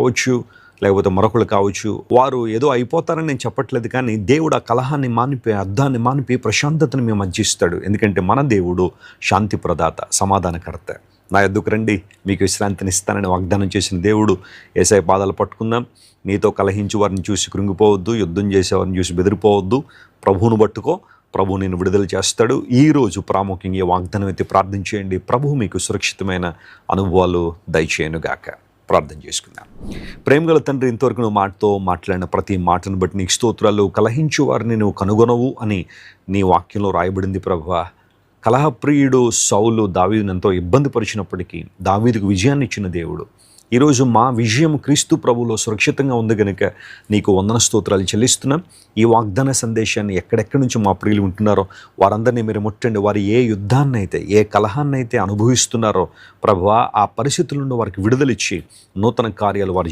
కావచ్చు, లేకపోతే మరొకరు కావచ్చు, వారు ఏదో అయిపోతారని నేను చెప్పట్లేదు. కానీ దేవుడు ఆ కలహాన్ని మానిపి, అద్దాన్ని మానిపి ప్రశాంతతను మేము మధ్యస్తాడు. ఎందుకంటే మన దేవుడు శాంతి ప్రదాత, సమాధానకర్త. నా యొద్దకు రండి, మీకు విశ్రాంతిని ఇస్తానని వాగ్దానం చేసిన దేవుడు. యేసయ్య పాదాలు పట్టుకుందాం. నీతో కలహించి వారిని చూసి కృంగిపోవద్దు, యుద్ధం చేసేవారిని చూసి బెదిరిపోవద్దు. ప్రభువును పట్టుకో, ప్రభువు నేను విడుదల చేస్తాడు. ఈరోజు ప్రాముఖ్యంగా వాగ్దానం అయితే ప్రార్థించేయండి. ప్రభువు మీకు సురక్షితమైన అనుభవాలు దయచేయనుగాక. ప్రార్థన చేసుకుందాం. ప్రేమగల తండ్రి, ఇంతవరకు నువ్వు మాటతో మాట్లాడిన ప్రతి మాటను బట్టి నీకు స్తోత్రాలు. కలహించు వారిని నువ్వు కనుగొనవు అని నీ వాక్యంలో రాయబడింది ప్రభువా. కలహప్రియుడు సౌలు దావీదును ఎంతో ఇబ్బంది పరిచినప్పటికీ దావీదుకు విజయాన్ని ఇచ్చిన దేవుడు. ఈరోజు మా విజయం క్రీస్తు ప్రభువులో సురక్షితంగా ఉంది కనుక నీకు వందన స్తోత్రాలు చెల్లిస్తున్నాం. ఈ వాగ్దాన సందేశాన్ని ఎక్కడెక్కడి నుంచి మా ప్రియులు ఉంటున్నారో వారందరినీ మీరు ముట్టండి. వారు ఏ యుద్ధాన్నైతే, ఏ కలహాన్నైతే అనుభవిస్తున్నారో ప్రభువా, ఆ పరిస్థితుల నుండి వారికి విడుదలిచ్చి నూతన కార్యాలు వారి